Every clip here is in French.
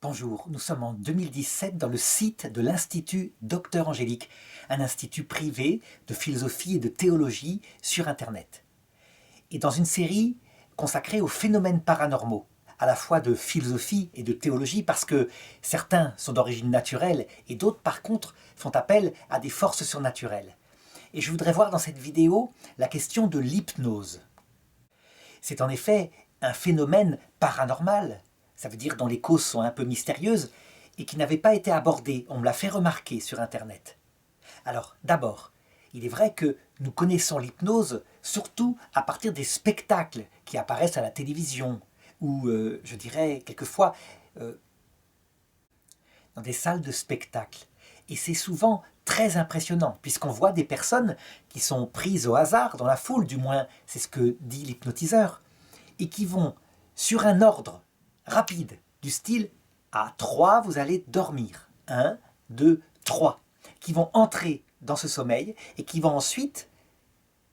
Bonjour, nous sommes en 2017 dans le site de l'Institut Docteur Angélique, un institut privé de philosophie et de théologie sur Internet. Et dans une série consacrée aux phénomènes paranormaux, à la fois de philosophie et de théologie, parce que certains sont d'origine naturelle et d'autres par contre font appel à des forces surnaturelles. Et je voudrais voir dans cette vidéo la question de l'hypnose. C'est en effet un phénomène paranormal, ça veut dire dont les causes sont un peu mystérieuses, et qui n'avait pas été abordé, on me l'a fait remarquer sur Internet. Alors, d'abord, il est vrai que nous connaissons l'hypnose surtout à partir des spectacles qui apparaissent à la télévision, ou, je dirais, quelquefois, euh, dans des salles de spectacle. Et c'est souvent très impressionnant, puisqu'on voit des personnes qui sont prises au hasard, dans la foule du moins, c'est ce que dit l'hypnotiseur, et qui vont sur un ordre rapide, du style à 3, vous allez dormir. 1, 2, 3. Qui vont entrer dans ce sommeil et qui vont ensuite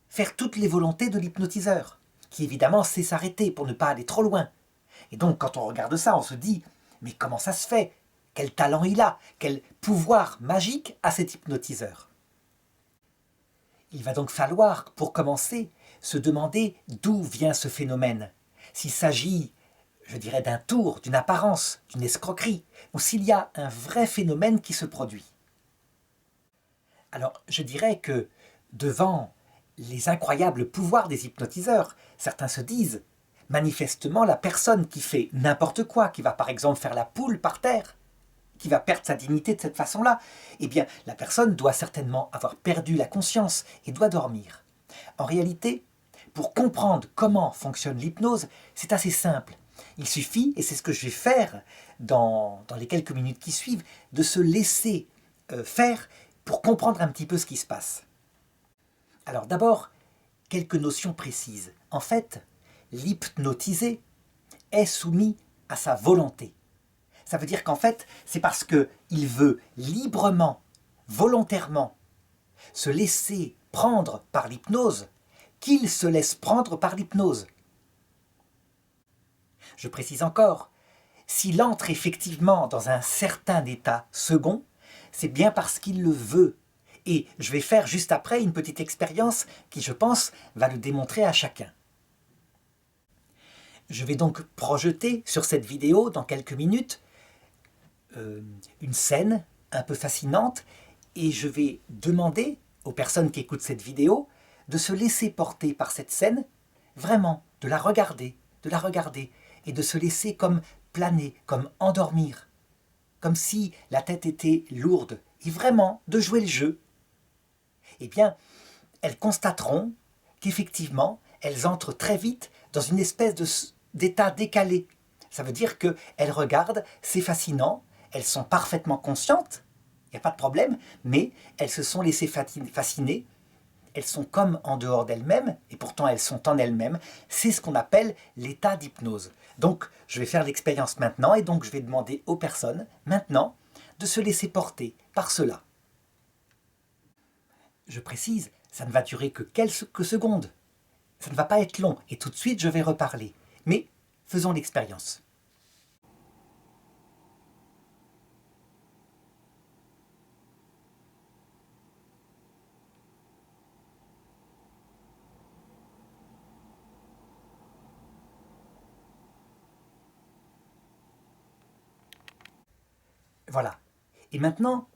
faire toutes les volontés de l'hypnotiseur, qui évidemment sait s'arrêter pour ne pas aller trop loin. Et donc quand on regarde ça, on se dit, mais comment ça se fait? Quel talent il a? Quel pouvoir magique a cet hypnotiseur? Il va donc falloir, pour commencer, se demander d'où vient ce phénomène. S'il s'agit, je dirais, d'un tour, d'une apparence, d'une escroquerie, ou s'il y a un vrai phénomène qui se produit. Alors, je dirais que, devant les incroyables pouvoirs des hypnotiseurs, certains se disent, manifestement, la personne qui fait n'importe quoi, qui va par exemple faire la poule par terre, qui va perdre sa dignité de cette façon-là, eh bien, la personne doit certainement avoir perdu la conscience et doit dormir. En réalité, pour comprendre comment fonctionne l'hypnose, c'est assez simple. Il suffit, et c'est ce que je vais faire dans les quelques minutes qui suivent, de se laisser faire pour comprendre un petit peu ce qui se passe. Alors d'abord, quelques notions précises. En fait, l'hypnotisé est soumis à sa volonté. Ça veut dire qu'en fait, c'est parce qu'il veut librement, volontairement, se laisser prendre par l'hypnose qu'il se laisse prendre par l'hypnose. Je précise encore, s'il entre effectivement dans un certain état second, c'est bien parce qu'il le veut. Et je vais faire juste après une petite expérience qui, je pense, va le démontrer à chacun. Je vais donc projeter sur cette vidéo, dans quelques minutes, une scène un peu fascinante, et je vais demander aux personnes qui écoutent cette vidéo de se laisser porter par cette scène, vraiment, de la regarder, et de se laisser comme planer, comme endormir, comme si la tête était lourde, et vraiment de jouer le jeu. Eh bien, elles constateront qu'effectivement, elles entrent très vite dans une espèce d'état décalé. Ça veut dire qu'elles regardent, c'est fascinant, elles sont parfaitement conscientes, il n'y a pas de problème, mais elles se sont laissées fasciner, elles sont comme en dehors d'elles-mêmes, et pourtant elles sont en elles-mêmes. C'est ce qu'on appelle l'état d'hypnose. Donc, je vais faire l'expérience maintenant, et donc je vais demander aux personnes, maintenant, de se laisser porter par cela. Je précise, ça ne va durer que quelques secondes. Ça ne va pas être long, et tout de suite je vais reparler. Mais faisons l'expérience. Voilà. Et maintenant,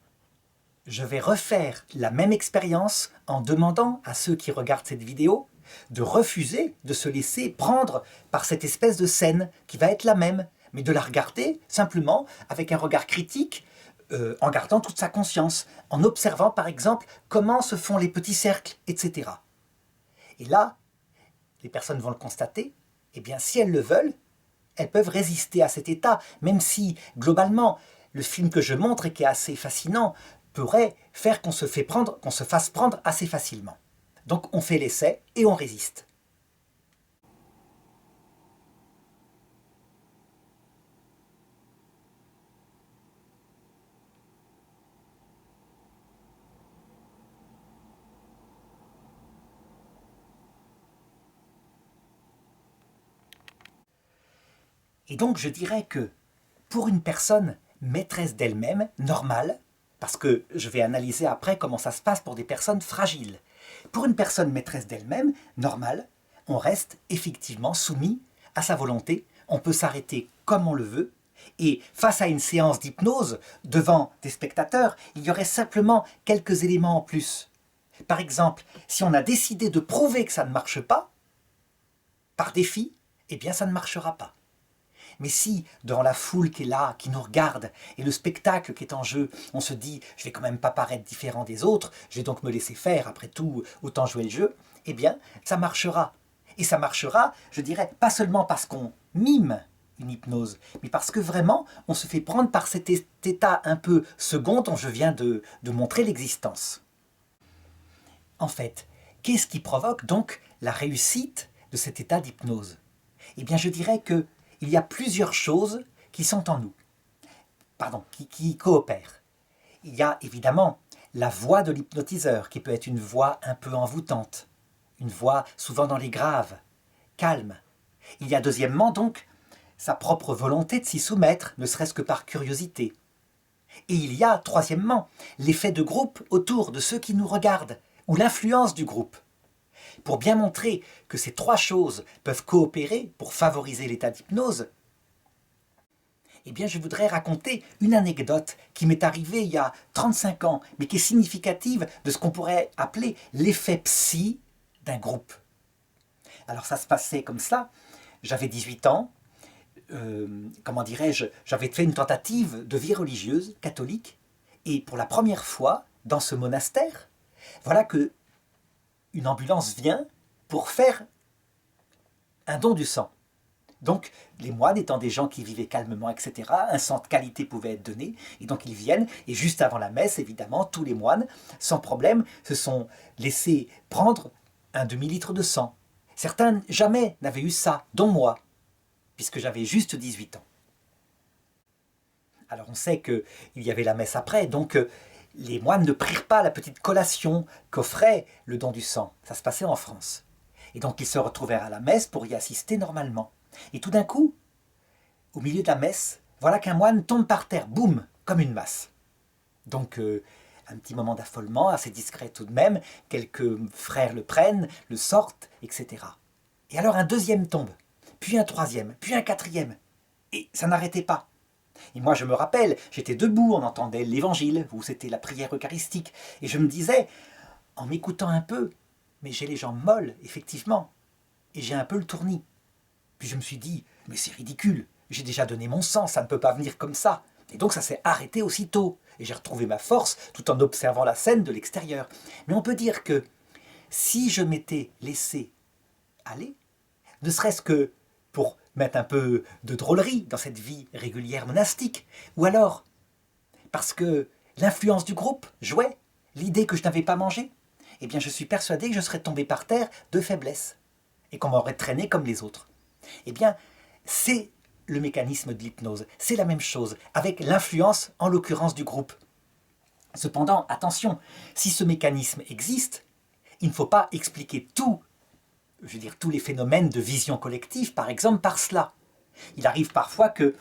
je vais refaire la même expérience en demandant à ceux qui regardent cette vidéo de refuser de se laisser prendre par cette espèce de scène qui va être la même, mais de la regarder simplement avec un regard critique, en gardant toute sa conscience, en observant par exemple comment se font les petits cercles, etc. Et là, les personnes vont le constater, eh bien si elles le veulent, elles peuvent résister à cet état, même si, globalement, le film que je montre et qui est assez fascinant pourrait faire qu'on se fasse prendre assez facilement. Donc on fait l'essai et on résiste. Et donc je dirais que pour une personne maîtresse d'elle-même, normale, parce que je vais analyser après comment ça se passe pour des personnes fragiles. Pour une personne maîtresse d'elle-même, normale, on reste effectivement soumis à sa volonté, on peut s'arrêter comme on le veut, et face à une séance d'hypnose, devant des spectateurs, il y aurait simplement quelques éléments en plus. Par exemple, si on a décidé de prouver que ça ne marche pas, par défi, eh bien ça ne marchera pas. Mais si, devant la foule qui est là, qui nous regarde, et le spectacle qui est en jeu, on se dit « je vais quand même pas paraître différent des autres, je vais donc me laisser faire, après tout, autant jouer le jeu », eh bien, ça marchera. Et ça marchera, je dirais, pas seulement parce qu'on mime une hypnose, mais parce que vraiment, on se fait prendre par cet état un peu second dont je viens de montrer l'existence. En fait, qu'est-ce qui provoque donc la réussite de cet état d'hypnose? Eh bien, je dirais que il y a plusieurs choses qui sont en nous, qui coopèrent. Il y a évidemment la voix de l'hypnotiseur, qui peut être une voix un peu envoûtante, une voix souvent dans les graves, calme. Il y a deuxièmement donc sa propre volonté de s'y soumettre, ne serait-ce que par curiosité. Et il y a troisièmement l'effet de groupe autour de ceux qui nous regardent, ou l'influence du groupe. Pour bien montrer que ces trois choses peuvent coopérer pour favoriser l'état d'hypnose, eh bien je voudrais raconter une anecdote qui m'est arrivée il y a 35 ans, mais qui est significative de ce qu'on pourrait appeler l'effet psy d'un groupe. Alors ça se passait comme ça, j'avais 18 ans, j'avais fait une tentative de vie religieuse catholique, et pour la première fois, dans ce monastère, voilà que une ambulance vient pour faire un don du sang. Donc, les moines étant des gens qui vivaient calmement, etc., un sang de qualité pouvait être donné, et donc ils viennent, et juste avant la messe, évidemment, tous les moines, sans problème, se sont laissés prendre un demi-litre de sang. Certains jamais n'avaient eu ça, dont moi, puisque j'avais juste 18 ans. Alors on sait qu'il y avait la messe après, donc les moines ne prirent pas la petite collation qu'offrait le don du sang. Ça se passait en France. Et donc ils se retrouvèrent à la messe pour y assister normalement. Et tout d'un coup, au milieu de la messe, voilà qu'un moine tombe par terre, boum, comme une masse. Donc un petit moment d'affolement, assez discret tout de même, quelques frères le prennent, le sortent, etc. Et alors un deuxième tombe, puis un troisième, puis un quatrième. Et ça n'arrêtait pas. Et moi je me rappelle, j'étais debout, on entendait l'évangile, où c'était la prière eucharistique, et je me disais, en m'écoutant un peu, mais j'ai les jambes molles, effectivement, et j'ai un peu le tournis. Puis je me suis dit, mais c'est ridicule, j'ai déjà donné mon sang, ça ne peut pas venir comme ça. Et donc ça s'est arrêté aussitôt, et j'ai retrouvé ma force tout en observant la scène de l'extérieur. Mais on peut dire que si je m'étais laissé aller, ne serait-ce que pour mettre un peu de drôlerie dans cette vie régulière monastique, ou alors parce que l'influence du groupe jouait, l'idée que je n'avais pas mangé, eh bien je suis persuadé que je serais tombé par terre de faiblesse, et qu'on m'aurait traîné comme les autres. Eh bien, c'est le mécanisme de l'hypnose, c'est la même chose, avec l'influence en l'occurrence du groupe. Cependant, attention, si ce mécanisme existe, il ne faut pas expliquer tous les phénomènes de vision collective, par exemple, par cela. Il arrive parfois que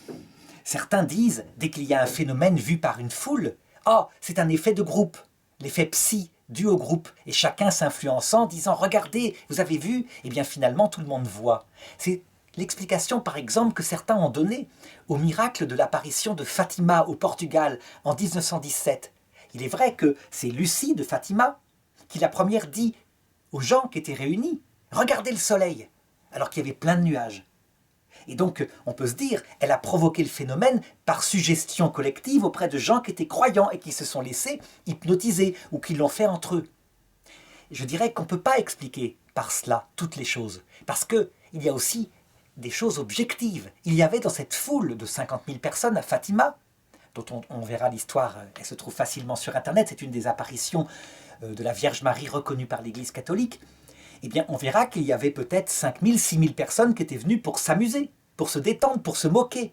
certains disent, dès qu'il y a un phénomène vu par une foule, « Oh, c'est un effet de groupe, l'effet psy dû au groupe, et chacun s'influençant, disant « Regardez, vous avez vu ?» Eh bien finalement, tout le monde voit. C'est l'explication, par exemple, que certains ont donnée au miracle de l'apparition de Fatima au Portugal en 1917. Il est vrai que c'est Lucie de Fatima qui la première dit aux gens qui étaient réunis, regardez le soleil, alors qu'il y avait plein de nuages. Et donc, on peut se dire, elle a provoqué le phénomène par suggestion collective auprès de gens qui étaient croyants et qui se sont laissés hypnotiser ou qui l'ont fait entre eux. Je dirais qu'on ne peut pas expliquer par cela toutes les choses, parce qu'il y a aussi des choses objectives. Il y avait dans cette foule de 50 000 personnes à Fatima, dont on verra l'histoire, elle se trouve facilement sur Internet, c'est une des apparitions de la Vierge Marie reconnue par l'Église catholique, eh bien on verra qu'il y avait peut-être 5 000, 6 000 personnes qui étaient venues pour s'amuser, pour se détendre, pour se moquer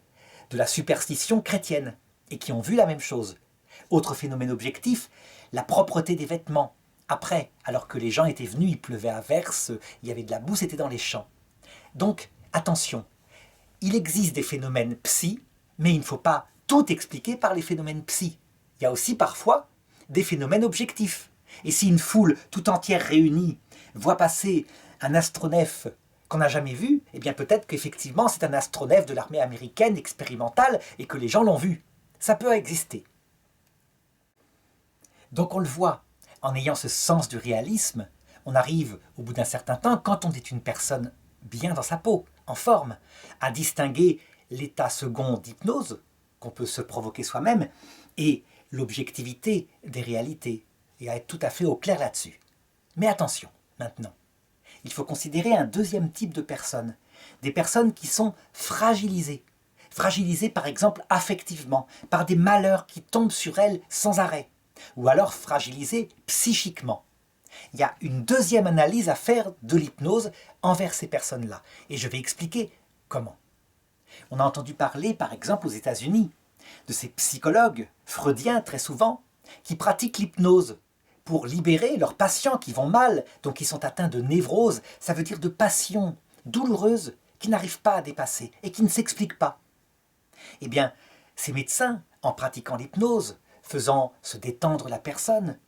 de la superstition chrétienne, et qui ont vu la même chose. Autre phénomène objectif, la propreté des vêtements. Après, alors que les gens étaient venus, il pleuvait à verse, il y avait de la boue, c'était dans les champs. Donc, attention, il existe des phénomènes psy, Mais il ne faut pas tout expliquer par les phénomènes psy. Il y a aussi parfois des phénomènes objectifs. Et si une foule tout entière réunie voit passer un astronef qu'on n'a jamais vu, eh bien peut-être qu'effectivement c'est un astronef de l'armée américaine expérimentale et que les gens l'ont vu. Ça peut exister. Donc on le voit, en ayant ce sens du réalisme, on arrive au bout d'un certain temps, quand on est une personne bien dans sa peau, en forme, à distinguer l'état second d'hypnose, qu'on peut se provoquer soi-même, et l'objectivité des réalités, et à être tout à fait au clair là-dessus. Mais attention, maintenant, il faut considérer un deuxième type de personnes, des personnes qui sont fragilisées. Fragilisées par exemple affectivement, par des malheurs qui tombent sur elles sans arrêt, ou alors fragilisées psychiquement. Il y a une deuxième analyse à faire de l'hypnose envers ces personnes-là, et je vais expliquer comment. On a entendu parler par exemple aux États-Unis de ces psychologues freudiens très souvent qui pratiquent l'hypnose pour libérer leurs patients qui vont mal, donc qui sont atteints de névrose, ça veut dire de passions douloureuses qui n'arrivent pas à dépasser et qui ne s'expliquent pas. Eh bien, ces médecins, en pratiquant l'hypnose, faisant se détendre la personne,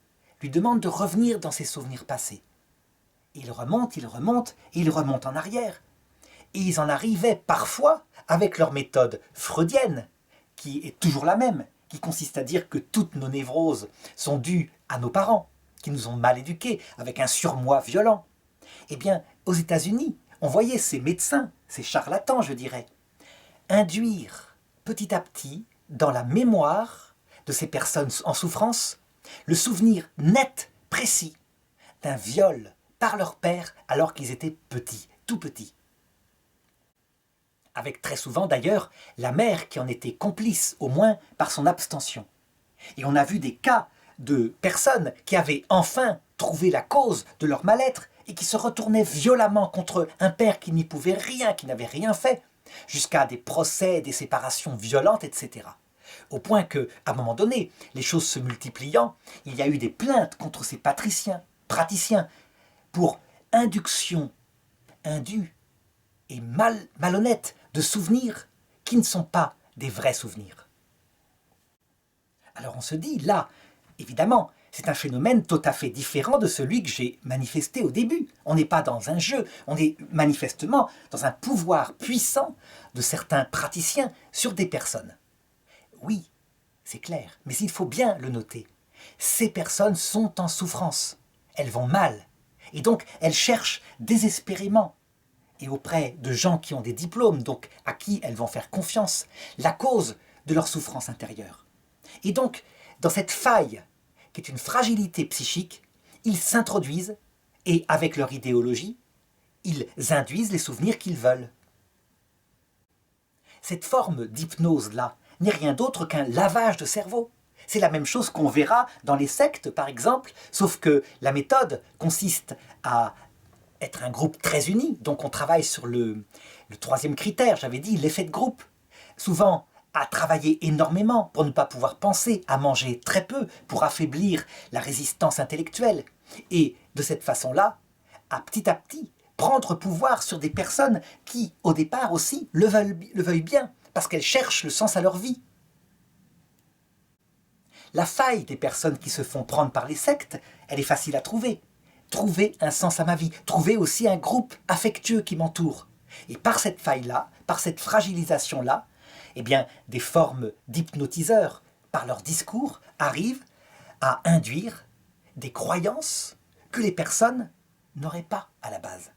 lui demandent de revenir dans ses souvenirs passés. Ils remontent et ils remontent en arrière. Et ils en arrivaient parfois avec leur méthode freudienne, qui est toujours la même, qui consiste à dire que toutes nos névroses sont dues à nos parents, qui nous ont mal éduqués, avec un surmoi violent. Eh bien, aux États-Unis, on voyait ces médecins, ces charlatans, je dirais, induire petit à petit dans la mémoire de ces personnes en souffrance le souvenir net, précis, d'un viol par leur père alors qu'ils étaient petits, tout petits. Avec très souvent d'ailleurs la mère qui en était complice, au moins par son abstention. Et on a vu des cas de personnes qui avaient enfin trouvé la cause de leur mal-être et qui se retournaient violemment contre un père qui n'y pouvait rien, qui n'avait rien fait, jusqu'à des procès, des séparations violentes, etc. Au point que, à un moment donné, les choses se multipliant, il y a eu des plaintes contre ces praticiens, pour induction indue et malhonnête de souvenirs qui ne sont pas des vrais souvenirs. Alors on se dit, là, évidemment, c'est un phénomène tout à fait différent de celui que j'ai manifesté au début. On n'est pas dans un jeu, on est manifestement dans un pouvoir puissant de certains praticiens sur des personnes. Oui, c'est clair, mais il faut bien le noter. Ces personnes sont en souffrance, elles vont mal, et donc elles cherchent désespérément, et auprès de gens qui ont des diplômes, donc à qui elles vont faire confiance, la cause de leur souffrance intérieure. Et donc, dans cette faille, qui est une fragilité psychique, ils s'introduisent, et avec leur idéologie, ils induisent les souvenirs qu'ils veulent. Cette forme d'hypnose-là n'est rien d'autre qu'un lavage de cerveau. C'est la même chose qu'on verra dans les sectes, par exemple, sauf que la méthode consiste à être un groupe très uni, donc on travaille sur le troisième critère, j'avais dit, l'effet de groupe. Souvent, à travailler énormément pour ne pas pouvoir penser, à manger très peu pour affaiblir la résistance intellectuelle. Et de cette façon-là, à petit, prendre pouvoir sur des personnes qui, au départ aussi, le veuillent bien, parce qu'elles cherchent le sens à leur vie. La faille des personnes qui se font prendre par les sectes, elle est facile à trouver. Trouver un sens à ma vie, trouver aussi un groupe affectueux qui m'entoure. Et par cette faille-là, par cette fragilisation-là, eh bien, des formes d'hypnotiseurs, par leur discours, arrivent à induire des croyances que les personnes n'auraient pas à la base.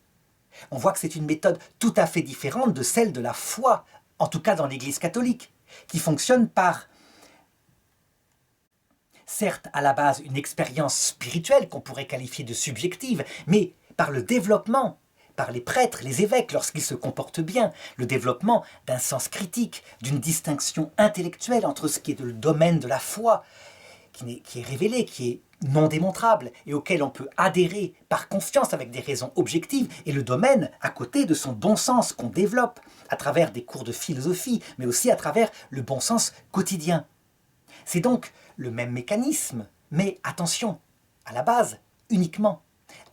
On voit que c'est une méthode tout à fait différente de celle de la foi, en tout cas dans l'Église catholique, qui fonctionne par, certes à la base, une expérience spirituelle qu'on pourrait qualifier de subjective, mais par le développement, par les prêtres, les évêques, lorsqu'ils se comportent bien, le développement d'un sens critique, d'une distinction intellectuelle entre ce qui est le domaine de la foi, qui est révélé, qui est non démontrable et auquel on peut adhérer par confiance avec des raisons objectives, et le domaine à côté de son bon sens qu'on développe à travers des cours de philosophie, mais aussi à travers le bon sens quotidien. C'est donc le même mécanisme, mais attention, à la base, uniquement.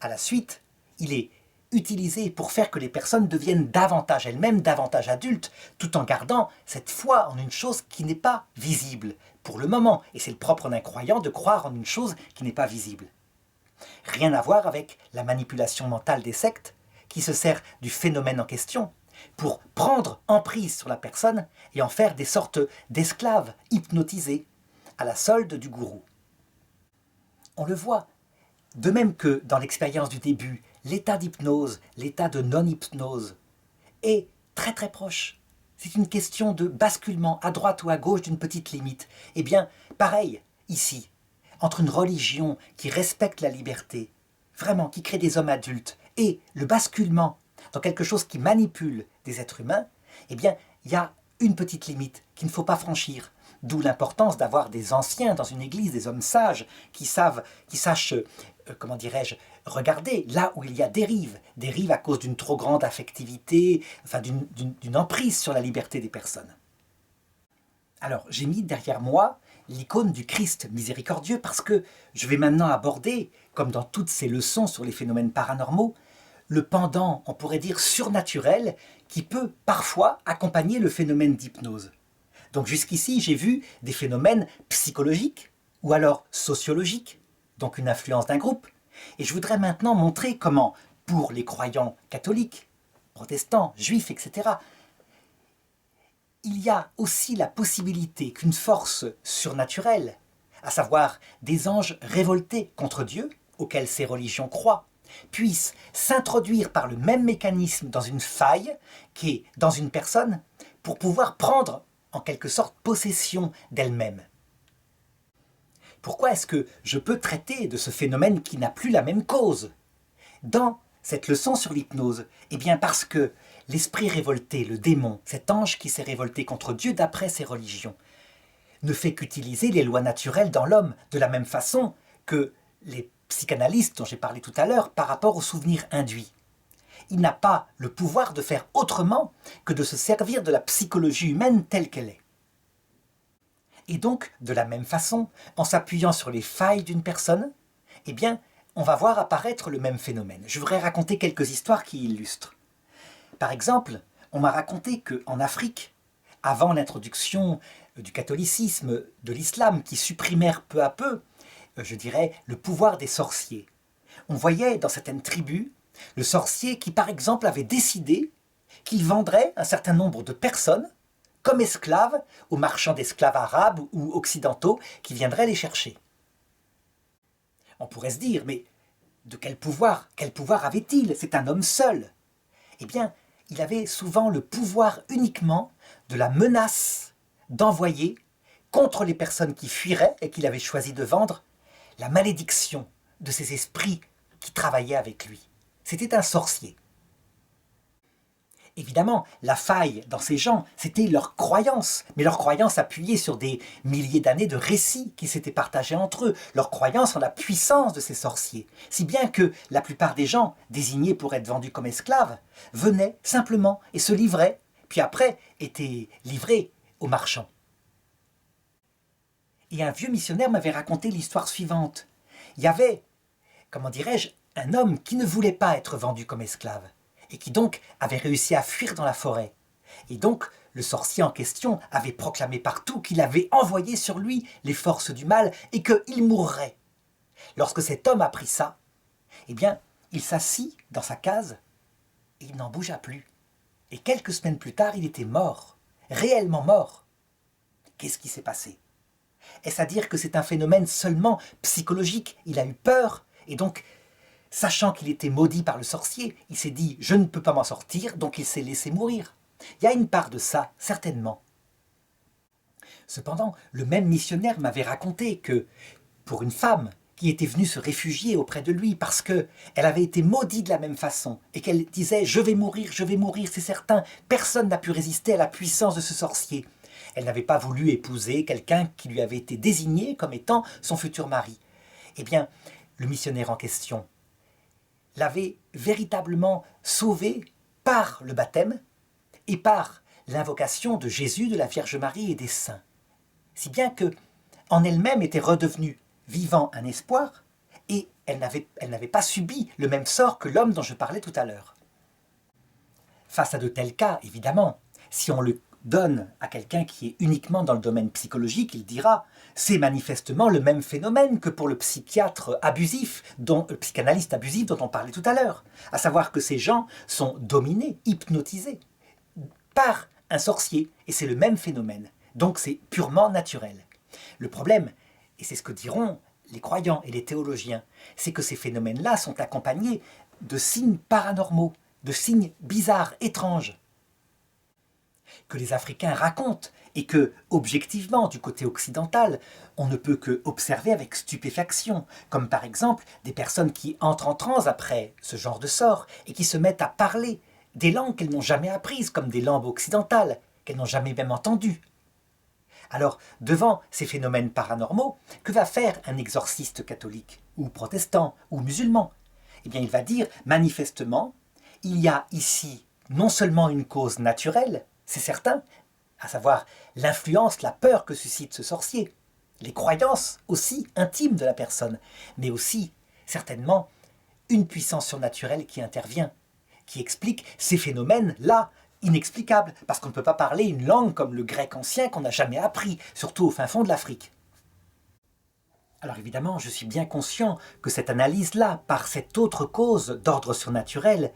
À la suite, il est utilisée pour faire que les personnes deviennent davantage elles-mêmes, davantage adultes, tout en gardant cette foi en une chose qui n'est pas visible pour le moment. Et c'est le propre d'un croyant de croire en une chose qui n'est pas visible. Rien à voir avec la manipulation mentale des sectes, qui se sert du phénomène en question pour prendre emprise sur la personne et en faire des sortes d'esclaves hypnotisés à la solde du gourou. On le voit, de même que dans l'expérience du début, l'état d'hypnose, l'état de non-hypnose est très très proche. C'est une question de basculement à droite ou à gauche d'une petite limite. Eh bien, pareil, ici, entre une religion qui respecte la liberté, vraiment, qui crée des hommes adultes, et le basculement dans quelque chose qui manipule des êtres humains, eh bien, il y a une petite limite qu'il ne faut pas franchir. D'où l'importance d'avoir des anciens dans une église, des hommes sages, qui sachent, comment dirais-je, regarder là où il y a dérive à cause d'une trop grande affectivité, enfin d'une emprise sur la liberté des personnes. Alors, j'ai mis derrière moi l'icône du Christ miséricordieux parce que je vais maintenant aborder, comme dans toutes ces leçons sur les phénomènes paranormaux, le pendant, on pourrait dire surnaturel, qui peut parfois accompagner le phénomène d'hypnose. Donc jusqu'ici, j'ai vu des phénomènes psychologiques ou alors sociologiques, donc une influence d'un groupe. Et je voudrais maintenant montrer comment, pour les croyants catholiques, protestants, juifs, etc., il y a aussi la possibilité qu'une force surnaturelle, à savoir des anges révoltés contre Dieu, auxquels ces religions croient, puisse s'introduire par le même mécanisme dans une faille qui est dans une personne pour pouvoir prendre en quelque sorte possession d'elle-même. Pourquoi est-ce que je peux traiter de ce phénomène qui n'a plus la même cause dans cette leçon sur l'hypnose? Eh bien parce que l'esprit révolté, le démon, cet ange qui s'est révolté contre Dieu d'après ces religions, ne fait qu'utiliser les lois naturelles dans l'homme de la même façon que les psychanalystes dont j'ai parlé tout à l'heure par rapport aux souvenirs induits. Il n'a pas le pouvoir de faire autrement que de se servir de la psychologie humaine telle qu'elle est. Et donc, de la même façon, en s'appuyant sur les failles d'une personne, eh bien, on va voir apparaître le même phénomène. Je voudrais raconter quelques histoires qui illustrent. Par exemple, on m'a raconté qu'en Afrique, avant l'introduction du catholicisme, de l'islam, qui supprimèrent peu à peu, je dirais, le pouvoir des sorciers, on voyait dans certaines tribus le sorcier qui, par exemple, avait décidé qu'il vendrait un certain nombre de personnes comme esclaves aux marchands d'esclaves arabes ou occidentaux qui viendraient les chercher. On pourrait se dire, mais de quel pouvoir avait-il? C'est un homme seul. Eh bien, il avait souvent le pouvoir uniquement de la menace d'envoyer contre les personnes qui fuiraient et qu'il avait choisi de vendre la malédiction de ces esprits qui travaillaient avec lui. C'était un sorcier. Évidemment, la faille dans ces gens, c'était leur croyance, mais leur croyance appuyée sur des milliers d'années de récits qui s'étaient partagés entre eux, leur croyance en la puissance de ces sorciers, si bien que la plupart des gens, désignés pour être vendus comme esclaves, venaient simplement et se livraient, puis après étaient livrés aux marchands. Et un vieux missionnaire m'avait raconté l'histoire suivante. Il y avait, comment dirais-je, un homme qui ne voulait pas être vendu comme esclave, et qui donc avait réussi à fuir dans la forêt. Et donc, le sorcier en question avait proclamé partout qu'il avait envoyé sur lui les forces du mal et qu'il mourrait. Lorsque cet homme apprit ça, eh bien, il s'assit dans sa case et il n'en bougea plus. Et quelques semaines plus tard, il était mort, réellement mort. Qu'est-ce qui s'est passé? Est-ce à dire que c'est un phénomène seulement psychologique? Il a eu peur et donc, sachant qu'il était maudit par le sorcier, il s'est dit « je ne peux pas m'en sortir », donc il s'est laissé mourir. Il y a une part de ça, certainement. Cependant, le même missionnaire m'avait raconté que, pour une femme qui était venue se réfugier auprès de lui parce qu'elle avait été maudite de la même façon et qu'elle disait « je vais mourir, c'est certain, personne n'a pu résister à la puissance de ce sorcier ». Elle n'avait pas voulu épouser quelqu'un qui lui avait été désigné comme étant son futur mari. Eh bien, le missionnaire en question l'avait véritablement sauvée par le baptême et par l'invocation de Jésus, de la Vierge Marie et des saints. Si bien que, en elle-même était redevenue vivant un espoir, et elle n'avait pas subi le même sort que l'homme dont je parlais tout à l'heure. Face à de tels cas, évidemment, si on le donne à quelqu'un qui est uniquement dans le domaine psychologique, il dira « c'est manifestement le même phénomène que pour le psychiatre abusif, le psychanalyste abusif dont on parlait tout à l'heure, à savoir que ces gens sont dominés, hypnotisés par un sorcier, et c'est le même phénomène, donc c'est purement naturel. Le problème, et c'est ce que diront les croyants et les théologiens, c'est que ces phénomènes-là sont accompagnés de signes paranormaux, de signes bizarres, étranges, que les Africains racontent et que, objectivement, du côté occidental, on ne peut que observer avec stupéfaction, comme par exemple des personnes qui entrent en transe après ce genre de sort et qui se mettent à parler des langues qu'elles n'ont jamais apprises, comme des langues occidentales, qu'elles n'ont jamais même entendues. Alors, devant ces phénomènes paranormaux, que va faire un exorciste catholique, ou protestant, ou musulman? Eh bien, il va dire, manifestement, il y a ici non seulement une cause naturelle, c'est certain, à savoir l'influence, la peur que suscite ce sorcier, les croyances aussi intimes de la personne, mais aussi, certainement, une puissance surnaturelle qui intervient, qui explique ces phénomènes-là, inexplicables, parce qu'on ne peut pas parler une langue comme le grec ancien qu'on n'a jamais appris, surtout au fin fond de l'Afrique. Alors évidemment, je suis bien conscient que cette analyse-là, par cette autre cause d'ordre surnaturel,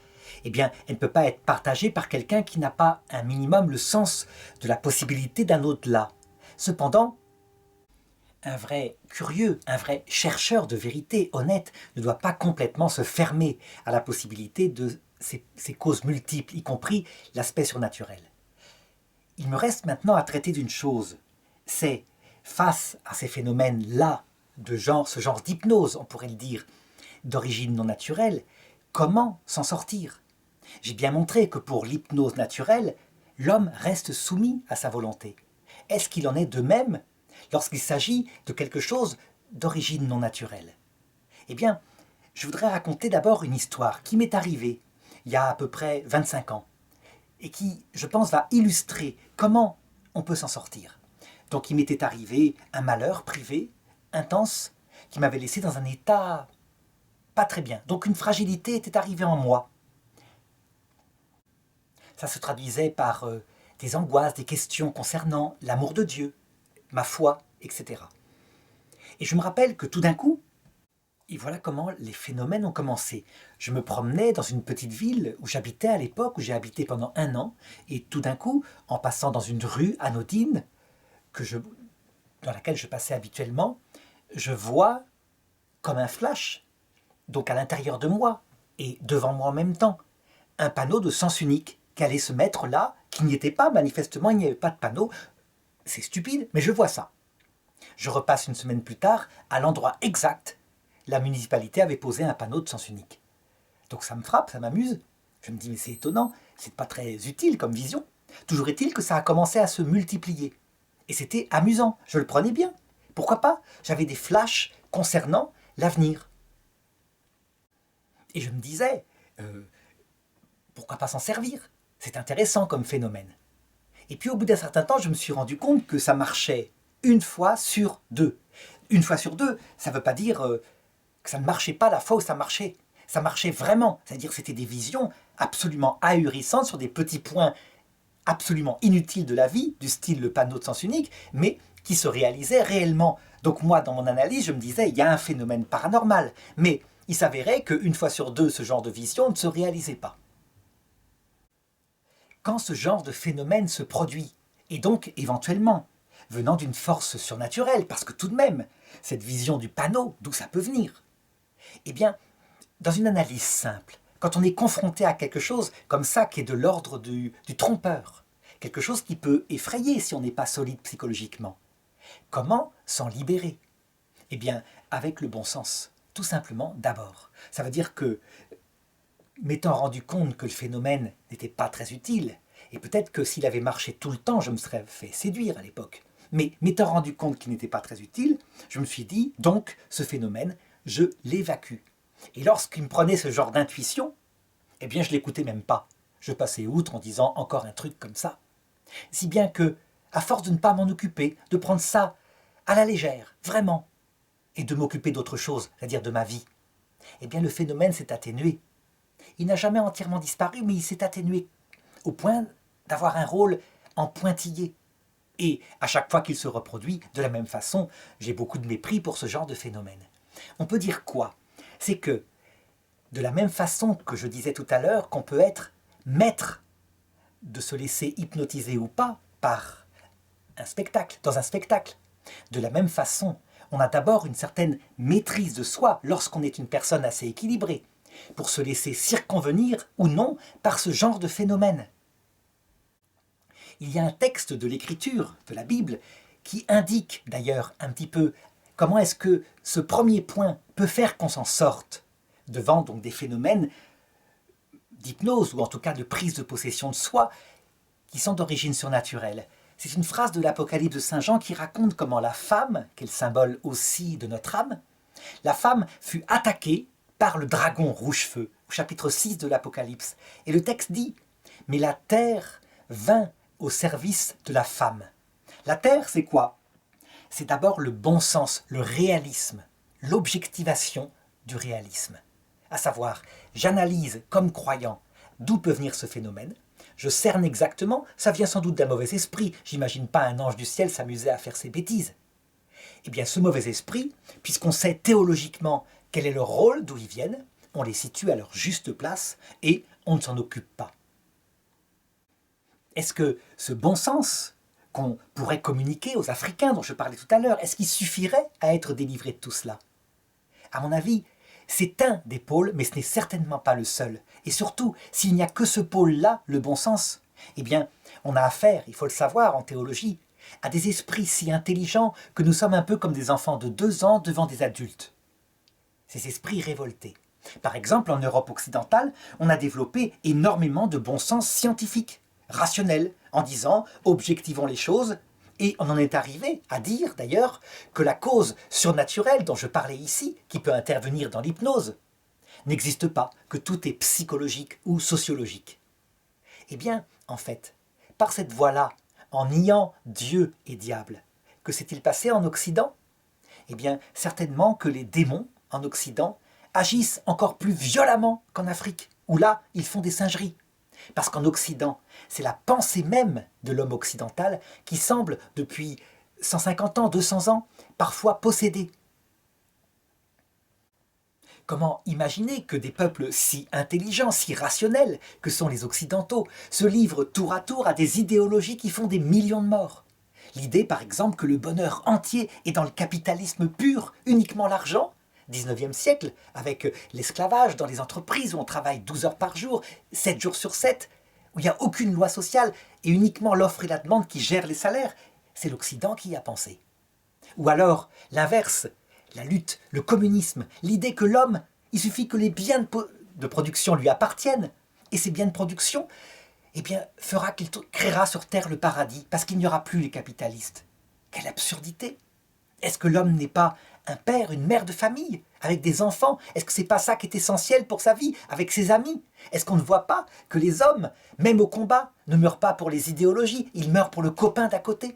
eh bien, elle ne peut pas être partagée par quelqu'un qui n'a pas un minimum le sens de la possibilité d'un au-delà. Cependant, un vrai curieux, un vrai chercheur de vérité honnête ne doit pas complètement se fermer à la possibilité de ces causes multiples, y compris l'aspect surnaturel. Il me reste maintenant à traiter d'une chose, c'est, face à ces phénomènes-là, ce genre d'hypnose, on pourrait le dire, d'origine non naturelle, comment s'en sortir? J'ai bien montré que pour l'hypnose naturelle, l'homme reste soumis à sa volonté. Est-ce qu'il en est de même lorsqu'il s'agit de quelque chose d'origine non naturelle? Eh bien, je voudrais raconter d'abord une histoire qui m'est arrivée il y a à peu près 25 ans et qui, je pense, va illustrer comment on peut s'en sortir. Donc il m'était arrivé un malheur privé, intense, qui m'avait laissé dans un état pas très bien. Donc une fragilité était arrivée en moi. Ça se traduisait par des angoisses, des questions concernant l'amour de Dieu, ma foi, etc. Et je me rappelle que tout d'un coup, et voilà comment les phénomènes ont commencé. Je me promenais dans une petite ville où j'habitais à l'époque, où j'ai habité pendant 1 an, et tout d'un coup, en passant dans une rue anodine, dans laquelle je passais habituellement, je vois comme un flash, donc à l'intérieur de moi, et devant moi en même temps, un panneau de sens unique qui allait se mettre là, qui n'y était pas, manifestement il n'y avait pas de panneau. C'est stupide, mais je vois ça. Je repasse une semaine plus tard, à l'endroit exact, la municipalité avait posé un panneau de sens unique. Donc ça me frappe, ça m'amuse. Je me dis, mais c'est étonnant, c'est pas très utile comme vision. Toujours est-il que ça a commencé à se multiplier. Et c'était amusant, je le prenais bien. Pourquoi pas? J'avais des flashs concernant l'avenir. Et je me disais, pourquoi pas s'en servir? C'est intéressant comme phénomène. Et puis au bout d'un certain temps, je me suis rendu compte que ça marchait 1 fois sur 2. 1 fois sur 2, ça ne veut pas dire que ça ne marchait pas la fois où ça marchait. Ça marchait vraiment, c'est-à-dire que c'était des visions absolument ahurissantes sur des petits points absolument inutiles de la vie, du style le panneau de sens unique, mais qui se réalisaient réellement. Donc moi, dans mon analyse, je me disais, il y a un phénomène paranormal, mais il s'avérait que 1 fois sur 2, ce genre de vision ne se réalisait pas. Quand ce genre de phénomène se produit, et donc éventuellement venant d'une force surnaturelle, parce que tout de même, cette vision du panneau, d'où ça peut venir? Eh bien, dans une analyse simple, quand on est confronté à quelque chose comme ça qui est de l'ordre du trompeur, quelque chose qui peut effrayer si on n'est pas solide psychologiquement, comment s'en libérer? Eh bien, avec le bon sens, tout simplement d'abord. Ça veut dire que, m'étant rendu compte que le phénomène n'était pas très utile, et peut-être que s'il avait marché tout le temps, je me serais fait séduire à l'époque, mais m'étant rendu compte qu'il n'était pas très utile, je me suis dit, donc, ce phénomène, je l'évacue. Et lorsqu'il me prenait ce genre d'intuition, eh bien je ne l'écoutais même pas. Je passais outre en disant encore un truc comme ça. Si bien que, à force de ne pas m'en occuper, de prendre ça à la légère, vraiment, et de m'occuper d'autre chose, c'est-à-dire de ma vie, eh bien le phénomène s'est atténué. Il n'a jamais entièrement disparu, mais il s'est atténué au point d'avoir un rôle en pointillé. Et à chaque fois qu'il se reproduit, de la même façon, j'ai beaucoup de mépris pour ce genre de phénomène. On peut dire quoi? C'est que, de la même façon que je disais tout à l'heure, qu'on peut être maître de se laisser hypnotiser ou pas par un spectacle, dans un spectacle. De la même façon, on a d'abord une certaine maîtrise de soi lorsqu'on est une personne assez équilibrée, pour se laisser circonvenir ou non par ce genre de phénomène. Il y a un texte de l'Écriture, de la Bible, qui indique d'ailleurs un petit peu comment est-ce que ce premier point peut faire qu'on s'en sorte devant donc des phénomènes d'hypnose ou en tout cas de prise de possession de soi qui sont d'origine surnaturelle. C'est une phrase de l'Apocalypse de Saint Jean qui raconte comment la femme, qui est le symbole aussi de notre âme, la femme fut attaquée par le dragon rouge-feu, au chapitre 6 de l'Apocalypse. Et le texte dit « Mais la terre vint au service de la femme ». La terre, c'est quoi? C'est d'abord le bon sens, le réalisme, l'objectivation du réalisme. À savoir, j'analyse comme croyant d'où peut venir ce phénomène, je cerne exactement, ça vient sans doute d'un mauvais esprit, j'imagine pas un ange du ciel s'amuser à faire ses bêtises. Eh bien ce mauvais esprit, puisqu'on sait théologiquement quel est leur rôle, d'où ils viennent, on les situe à leur juste place et on ne s'en occupe pas. Est-ce que ce bon sens qu'on pourrait communiquer aux Africains dont je parlais tout à l'heure, est-ce qu'il suffirait à être délivré de tout cela? À mon avis, c'est un des pôles, mais ce n'est certainement pas le seul. Et surtout, s'il n'y a que ce pôle-là, le bon sens, eh bien, on a affaire, il faut le savoir en théologie, à des esprits si intelligents que nous sommes un peu comme des enfants de 2 ans devant des adultes. Ces esprits révoltés. Par exemple, en Europe occidentale, on a développé énormément de bon sens scientifique, rationnel, en disant « objectivons les choses ». Et on en est arrivé à dire, d'ailleurs, que la cause surnaturelle dont je parlais ici, qui peut intervenir dans l'hypnose, n'existe pas, que tout est psychologique ou sociologique. Eh bien, en fait, par cette voie-là, en niant Dieu et diable, que s'est-il passé en Occident? Eh bien, certainement que les démons, en Occident, agissent encore plus violemment qu'en Afrique, où là, ils font des singeries. Parce qu'en Occident, c'est la pensée même de l'homme occidental qui semble, depuis 150 ans, 200 ans, parfois possédée. Comment imaginer que des peuples si intelligents, si rationnels que sont les Occidentaux se livrent tour à tour à des idéologies qui font des millions de morts? L'idée, par exemple, que le bonheur entier est dans le capitalisme pur, uniquement l'argent, 19e siècle, avec l'esclavage dans les entreprises où on travaille 12 heures par jour, 7 jours sur 7, où il n'y a aucune loi sociale et uniquement l'offre et la demande qui gèrent les salaires. C'est l'Occident qui y a pensé. Ou alors, l'inverse, la lutte, le communisme, l'idée que l'homme, il suffit que les biens de production lui appartiennent, et ces biens de production, eh bien, fera qu'il créera sur Terre le paradis, parce qu'il n'y aura plus les capitalistes. Quelle absurdité! Est-ce que l'homme n'est pas un père, une mère de famille, avec des enfants? Est-ce que c'est pas ça qui est essentiel pour sa vie, avec ses amis? Est-ce qu'on ne voit pas que les hommes, même au combat, ne meurent pas pour les idéologies, ils meurent pour le copain d'à côté?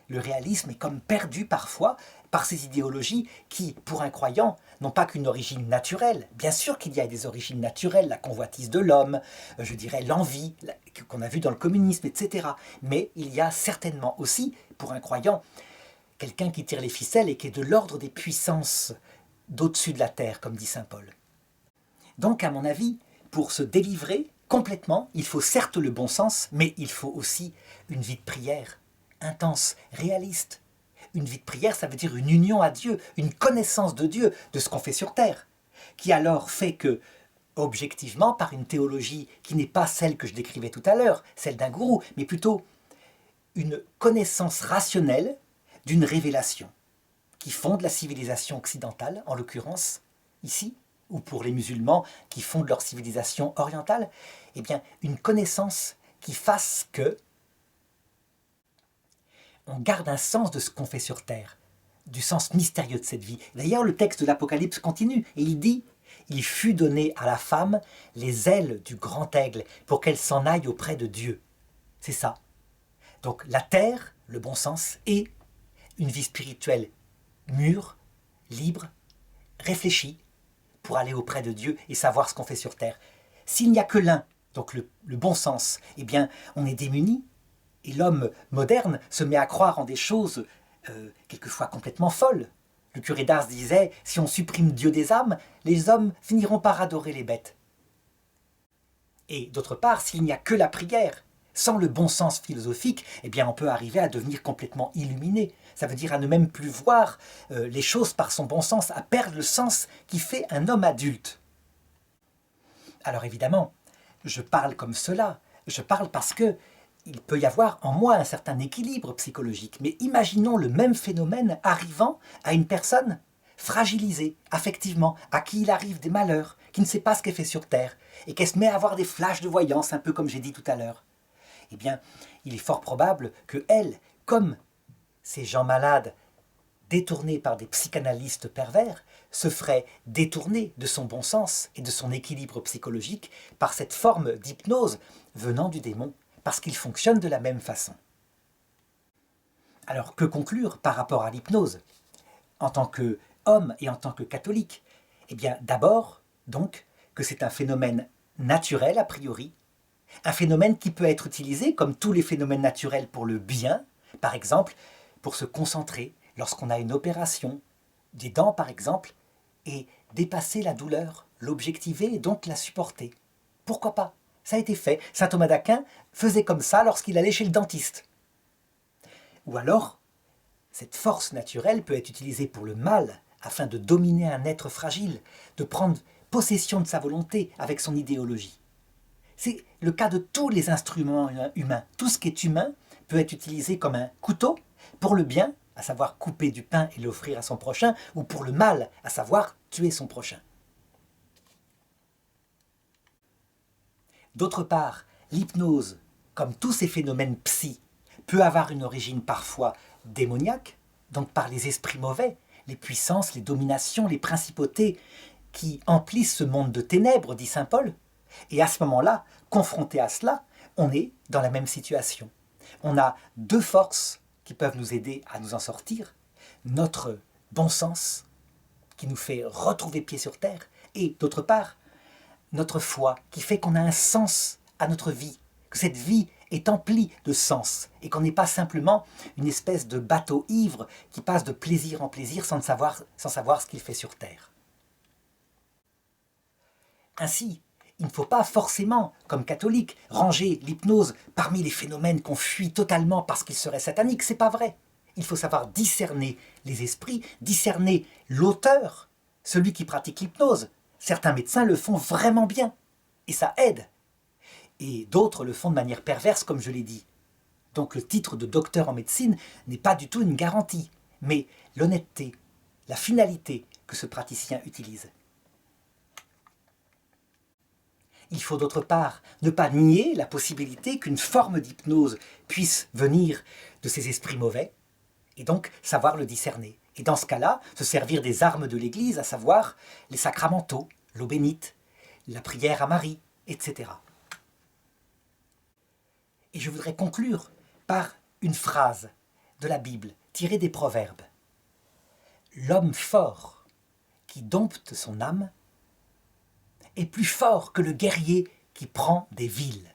Le réalisme est comme perdu parfois par ces idéologies qui, pour un croyant, n'ont pas qu'une origine naturelle. Bien sûr qu'il y a des origines naturelles, la convoitise de l'homme, je dirais l'envie qu'on a vue dans le communisme, etc. Mais il y a certainement aussi, pour un croyant, quelqu'un qui tire les ficelles et qui est de l'ordre des puissances d'au-dessus de la terre, comme dit saint Paul. Donc, à mon avis, pour se délivrer complètement, il faut certes le bon sens, mais il faut aussi une vie de prière, intense, réaliste. Une vie de prière, ça veut dire une union à Dieu, une connaissance de Dieu, de ce qu'on fait sur terre, qui alors fait que, objectivement, par une théologie qui n'est pas celle que je décrivais tout à l'heure, celle d'un gourou, mais plutôt une connaissance rationnelle d'une révélation qui fonde la civilisation occidentale, en l'occurrence, ici, ou pour les musulmans qui fondent leur civilisation orientale, eh bien, une connaissance qui fasse que on garde un sens de ce qu'on fait sur Terre, du sens mystérieux de cette vie. D'ailleurs, le texte de l'Apocalypse continue, et il dit « Il fut donné à la femme les ailes du grand aigle pour qu'elle s'en aille auprès de Dieu. » C'est ça. Donc la terre, le bon sens, et une vie spirituelle mûre, libre, réfléchie, pour aller auprès de Dieu et savoir ce qu'on fait sur terre. S'il n'y a que l'un, donc le bon sens, eh bien, on est démuni. Et l'homme moderne se met à croire en des choses quelquefois complètement folles. Le curé d'Ars disait, si on supprime Dieu des âmes, les hommes finiront par adorer les bêtes. Et d'autre part, s'il n'y a que la prière, sans le bon sens philosophique, eh bien on peut arriver à devenir complètement illuminé. Ça veut dire à ne même plus voir les choses par son bon sens, à perdre le sens qui fait un homme adulte. Alors évidemment, je parle comme cela. Je parle parce que il peut y avoir en moi un certain équilibre psychologique. Mais imaginons le même phénomène arrivant à une personne fragilisée, affectivement, à qui il arrive des malheurs, qui ne sait pas ce qu'elle fait sur Terre, et qu'elle se met à avoir des flashs de voyance, un peu comme j'ai dit tout à l'heure. Eh bien, il est fort probable que elle, comme ces gens malades détournés par des psychanalystes pervers, se ferait détourner de son bon sens et de son équilibre psychologique par cette forme d'hypnose venant du démon, parce qu'il fonctionne de la même façon. Alors, que conclure par rapport à l'hypnose en tant qu'homme et en tant que catholique? Eh bien, d'abord, donc, que c'est un phénomène naturel a priori, un phénomène qui peut être utilisé comme tous les phénomènes naturels pour le bien, par exemple, pour se concentrer lorsqu'on a une opération, des dents par exemple, et dépasser la douleur, l'objectiver et donc la supporter. Pourquoi pas? Ça a été fait. Saint Thomas d'Aquin faisait comme ça lorsqu'il allait chez le dentiste. Ou alors, cette force naturelle peut être utilisée pour le mal, afin de dominer un être fragile, de prendre possession de sa volonté avec son idéologie. C'est le cas de tous les instruments humains. Tout ce qui est humain peut être utilisé comme un couteau pour le bien, à savoir couper du pain et l'offrir à son prochain, ou pour le mal, à savoir tuer son prochain. D'autre part, l'hypnose, comme tous ces phénomènes psy, peut avoir une origine parfois démoniaque, donc par les esprits mauvais, les puissances, les dominations, les principautés qui emplissent ce monde de ténèbres, dit saint Paul. Et à ce moment-là, confronté à cela, on est dans la même situation. On a deux forces qui peuvent nous aider à nous en sortir. Notre bon sens, qui nous fait retrouver pied sur terre, et d'autre part, notre foi, qui fait qu'on a un sens à notre vie, que cette vie est emplie de sens, et qu'on n'est pas simplement une espèce de bateau ivre qui passe de plaisir en plaisir sans savoir ce qu'il fait sur terre. Ainsi, il ne faut pas forcément, comme catholique, ranger l'hypnose parmi les phénomènes qu'on fuit totalement parce qu'ils seraient sataniques. C'est pas vrai. Il faut savoir discerner les esprits, discerner l'auteur, celui qui pratique l'hypnose. Certains médecins le font vraiment bien, et ça aide. Et d'autres le font de manière perverse, comme je l'ai dit. Donc le titre de docteur en médecine n'est pas du tout une garantie, mais l'honnêteté, la finalité que ce praticien utilise. Il faut d'autre part ne pas nier la possibilité qu'une forme d'hypnose puisse venir de ces esprits mauvais, et donc savoir le discerner. Et dans ce cas-là, se servir des armes de l'Église, à savoir les sacramentaux, l'eau bénite, la prière à Marie, etc. Et je voudrais conclure par une phrase de la Bible tirée des Proverbes. L'homme fort qui dompte son âme est plus fort que le guerrier qui prend des villes.